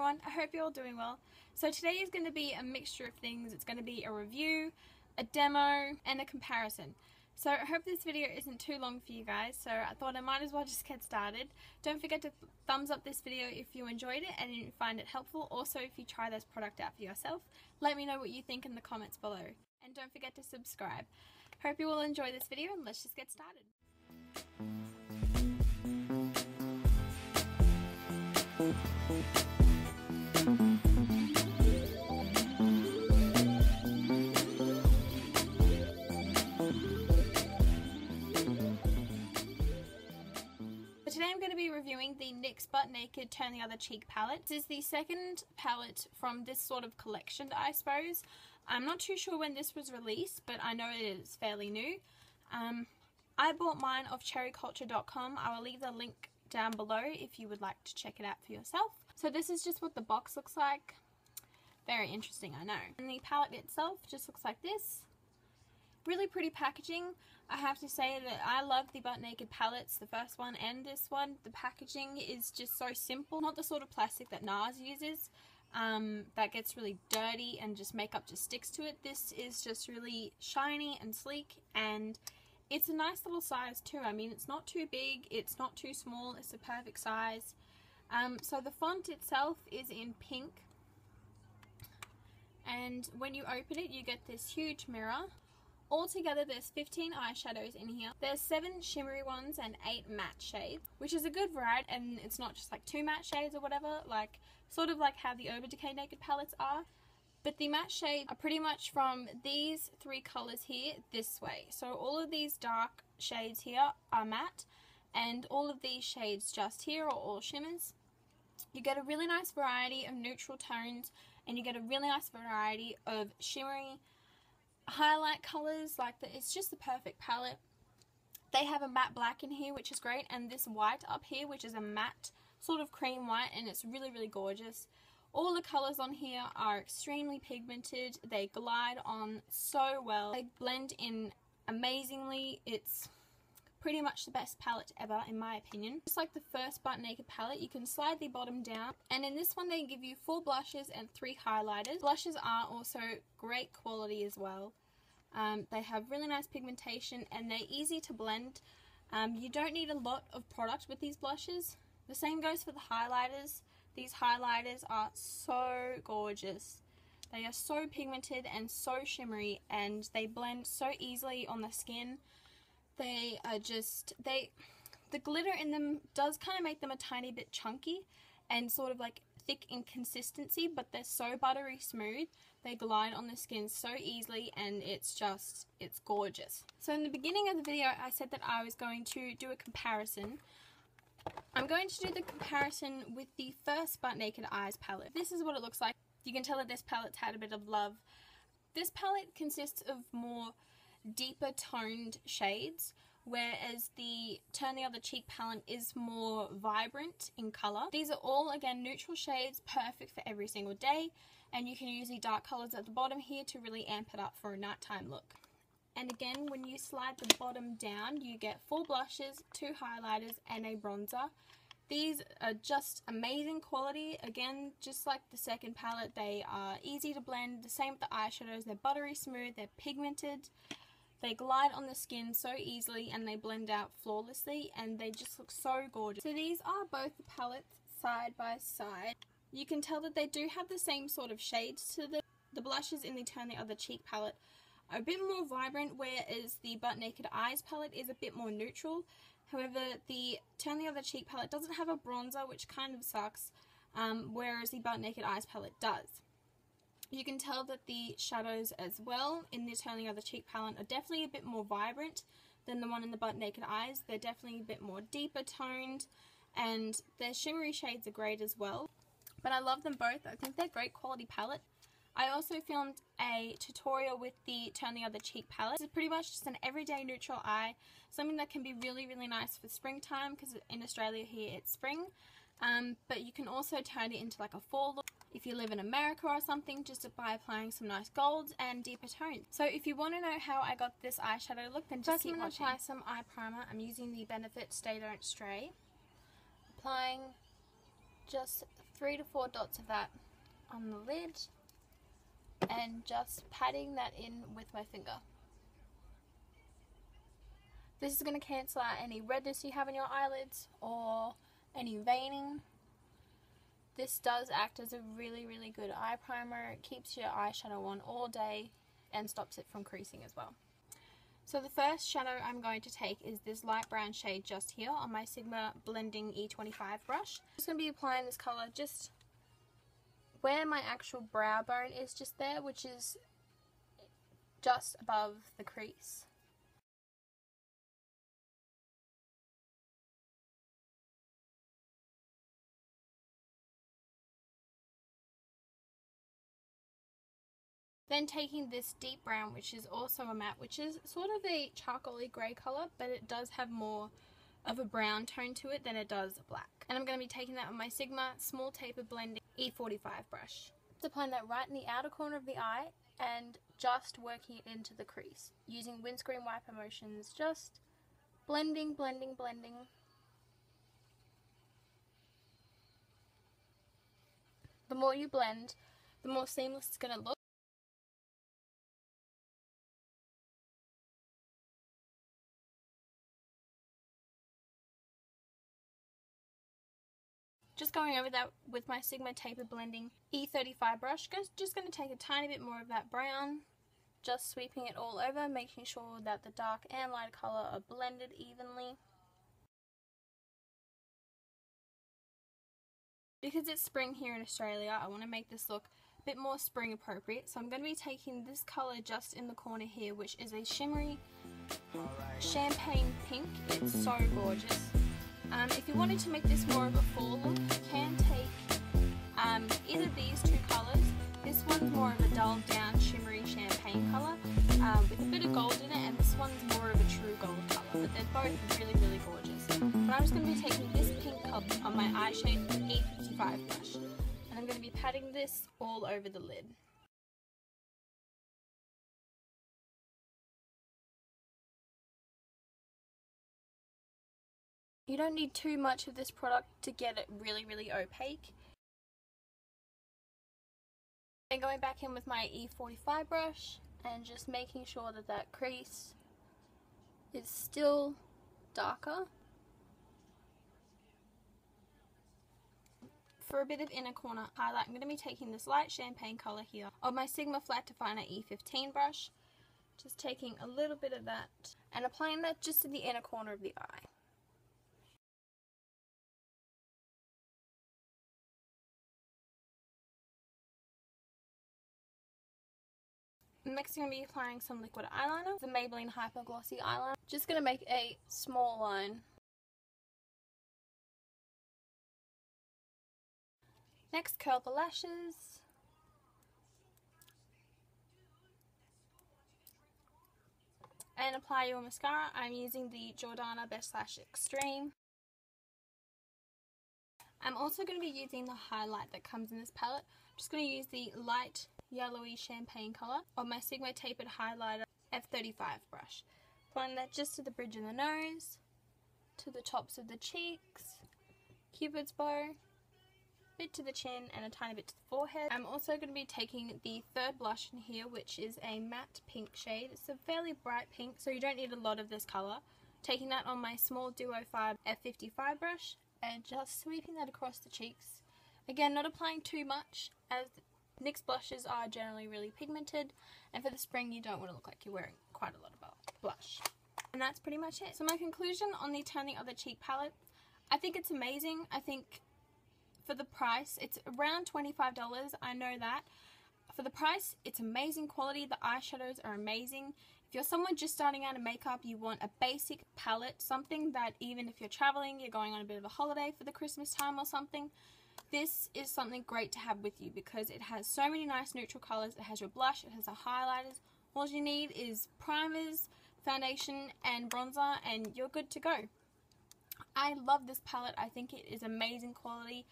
everyone, I hope you're all doing well. So today is going to be a mixture of things. It's going to be a review, a demo, and a comparison. So I hope this video isn't too long for you guys, so I thought I might as well just get started. Don't forget to thumbs up this video if you enjoyed it and you find it helpful. Also, if you try this product out for yourself, let me know what you think in the comments below. And don't forget to subscribe. Hope you will enjoy this video, and let's just get started. Today I'm going to be reviewing the NYX Butt Naked Turn the Other Cheek palette. This is the second palette from this sort of collection, I suppose. I'm not too sure when this was released, but I know it is fairly new. I bought mine off cherryculture.com. I will leave the link down below if you would like to check it out for yourself. So this is just what the box looks like. Very interesting, I know. And the palette itself just looks like this. Really pretty packaging. I have to say that I love the Butt Naked palettes, the first one and this one. The packaging is just so simple. Not the sort of plastic that NARS uses that gets really dirty and just makeup just sticks to it. This is just really shiny and sleek, and it's a nice little size too. I mean, it's not too big, it's not too small, it's a perfect size. So the font itself is in pink, and when you open it you get this huge mirror. Altogether there's 15 eyeshadows in here. There's 7 shimmery ones and 8 matte shades, which is a good variety, and it's not just like 2 matte shades or whatever, like sort of like how the Urban Decay Naked palettes are. But the matte shades are pretty much from these 3 colours here this way. So all of these dark shades here are matte, and all of these shades just here are all shimmers. You get a really nice variety of neutral tones, and you get a really nice variety of shimmery highlight colours. It's just the perfect palette. They have a matte black in here, which is great, and this white up here, which is a matte sort of cream white, and it's really, really gorgeous. All the colours on here are extremely pigmented. They glide on so well. They blend in amazingly. It's pretty much the best palette ever, in my opinion. Just like the first Butt Naked palette, you can slide the bottom down, and in this one they give you 4 blushes and 3 highlighters. Blushes are also great quality as well. They have really nice pigmentation, and they're easy to blend. You don't need a lot of product with these blushes. The same goes for the highlighters. These highlighters are so gorgeous. They are so pigmented and so shimmery, and they blend so easily on the skin. They are just, the glitter in them does kind of make them a tiny bit chunky and sort of like thick in consistency, but they're so buttery smooth. They glide on the skin so easily, and it's gorgeous. So in the beginning of the video I said that I was going to do a comparison. I'm going to do the comparison with the first Butt Naked Eyes palette. This is what it looks like. You can tell that this palette's had a bit of love. This palette consists of more deeper toned shades, whereas the Turn the Other Cheek palette is more vibrant in colour. These are all, again, neutral shades, perfect for every single day, and you can use the dark colours at the bottom here to really amp it up for a nighttime look. And again, when you slide the bottom down, you get 4 blushes, 2 highlighters, and a bronzer. These are just amazing quality. Again, just like the second palette, they are easy to blend. The same with the eyeshadows. They're buttery smooth, they're pigmented, they glide on the skin so easily, and they blend out flawlessly, and they just look so gorgeous. So these are both the palettes side by side. You can tell that they do have the same sort of shades to the blushes in the Turn the Other Cheek palette. A bit more vibrant, whereas the Butt Naked Eyes palette is a bit more neutral. However, the Turn the Other Cheek palette doesn't have a bronzer, which kind of sucks, whereas the Butt Naked Eyes palette does. You can tell that the shadows as well in the Turn the Other Cheek palette are definitely a bit more vibrant than the one in the Butt Naked Eyes. They're definitely a bit more deeper toned, and their shimmery shades are great as well. But I love them both. I think they're great quality palette. I also filmed a tutorial with the Turn the Other Cheek palette. It's pretty much just an everyday neutral eye, something that can be really, really nice for springtime, because in Australia here it's spring. But you can also turn it into like a fall look if you live in America or something, just by applying some nice golds and deeper tones. So if you want to know how I got this eyeshadow look, then just keep watching. Apply some eye primer. I'm using the Benefit Stay Don't Stray. Applying just 3 to 4 dots of that on the lid and just patting that in with my finger. This is going to cancel out any redness you have in your eyelids or any veining. This does act as a really, really good eye primer. It keeps your eyeshadow on all day and stops it from creasing as well. So the first shadow I'm going to take is this light brown shade just here on my Sigma Blending E25 brush. I'm just going to be applying this colour just where my actual brow bone is, just there, which is just above the crease. Then taking this deep brown, which is also a matte, which is sort of a charcoaly grey colour, but it does have more of a brown tone to it than it does black. And I'm going to be taking that on my Sigma Small Taper Blending E45 brush. Just applying that right in the outer corner of the eye and just working it into the crease. Using windscreen wiper motions, just blending, blending, blending. The more you blend, the more seamless it's going to look. Just going over that with my Sigma Taper Blending E35 brush, just going to take a tiny bit more of that brown, just sweeping it all over, making sure that the dark and light colour are blended evenly. Because it's spring here in Australia, I want to make this look a bit more spring appropriate, so I'm going to be taking this colour just in the corner here, which is a shimmery champagne pink. It's so gorgeous. If you wanted to make this more of a fall look, you can take either these two colours. This one's more of a dulled down shimmery champagne colour with a bit of gold in it, and this one's more of a true gold colour, but they're both really, really gorgeous. But I'm just going to be taking this pink colour on my eyeshade E55 brush, and I'm going to be patting this all over the lid. You don't need too much of this product to get it really, really opaque. Then going back in with my E45 brush and just making sure that that crease is still darker. For a bit of inner corner highlight, I'm going to be taking this light champagne colour here on my Sigma Flat Definer E15 brush. Just taking a little bit of that and applying that just in the inner corner of the eye. Next, I'm going to be applying some liquid eyeliner, the Maybelline Hyper Glossy Eyeliner. Just going to make a small line. Next, curl the lashes. And apply your mascara. I'm using the Jordana Best Lash Extreme. I'm also going to be using the highlight that comes in this palette. I'm just going to use the light yellowy champagne colour on my Sigma Tapered Highlighter F35 brush. Applying that just to the bridge of the nose, to the tops of the cheeks, cupid's bow, bit to the chin and a tiny bit to the forehead. I'm also going to be taking the third blush in here, which is a matte pink shade. It's a fairly bright pink, so you don't need a lot of this colour. Taking that on my small Duo 5 F55 brush and just sweeping that across the cheeks. Again, not applying too much, as NYX blushes are generally really pigmented, and for the spring you don't want to look like you're wearing quite a lot of blush. And that's pretty much it. So my conclusion on the Turn the Other Cheek palette, I think it's amazing. I think for the price, it's around $25, I know that. For the price, it's amazing quality. The eyeshadows are amazing. If you're someone just starting out in makeup, you want a basic palette, something that even if you're traveling, you're going on a bit of a holiday for the Christmas time or something, this is something great to have with you because it has so many nice neutral colours. It has your blush, it has the highlighters. All you need is primers, foundation and bronzer, and you're good to go. I love this palette. I think it is amazing quality.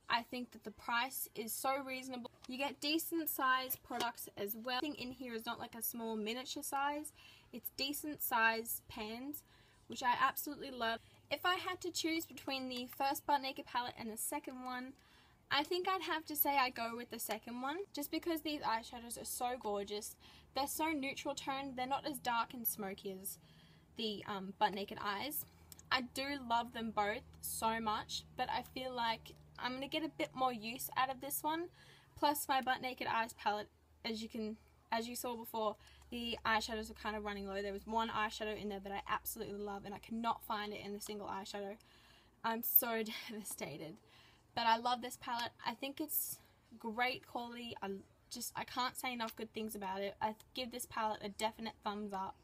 I think that the price is so reasonable. You get decent size products as well. Everything in here is not like a small miniature size. It's decent size pans, which I absolutely love. If I had to choose between the first Butt Naked palette and the second one, I think I'd have to say I go with the second one, just because these eyeshadows are so gorgeous. They're so neutral toned, they're not as dark and smoky as the Butt Naked Eyes. I do love them both so much, but I feel like I'm going to get a bit more use out of this one. Plus my Butt Naked Eyes palette, as you saw before, the eyeshadows are kind of running low. There was one eyeshadow in there that I absolutely love and I could not find it in the single eyeshadow. I'm so devastated. But I love this palette. I think it's great quality. I can't say enough good things about it. I give this palette a definite thumbs up.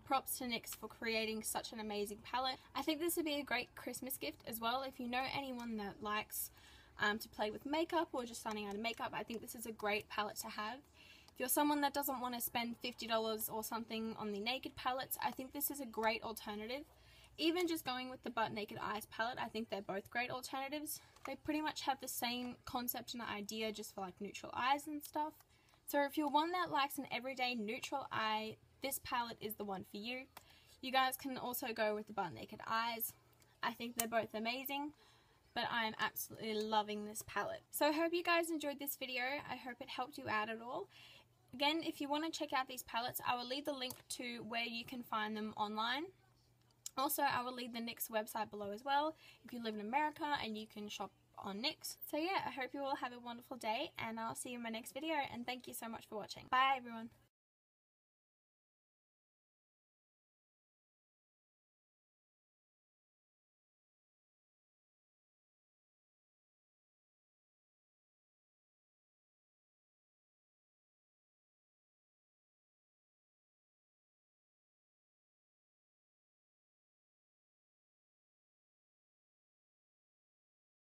Props to NYX for creating such an amazing palette. I think this would be a great Christmas gift as well. If you know anyone that likes to play with makeup or just starting out in makeup, I think this is a great palette to have. If you're someone that doesn't want to spend $50 or something on the Naked palettes, I think this is a great alternative. Even just going with the Butt Naked Eyes palette, I think they're both great alternatives. They pretty much have the same concept and idea, just for like neutral eyes and stuff. So if you're one that likes an everyday neutral eye, this palette is the one for you. You guys can also go with the Butt Naked Eyes. I think they're both amazing, but I am absolutely loving this palette. So I hope you guys enjoyed this video. I hope it helped you out at all. Again, if you want to check out these palettes, I will leave the link to where you can find them online. Also, I will leave the NYX website below as well if you live in America and you can shop on NYX. So yeah, I hope you all have a wonderful day and I'll see you in my next video, and thank you so much for watching. Bye everyone.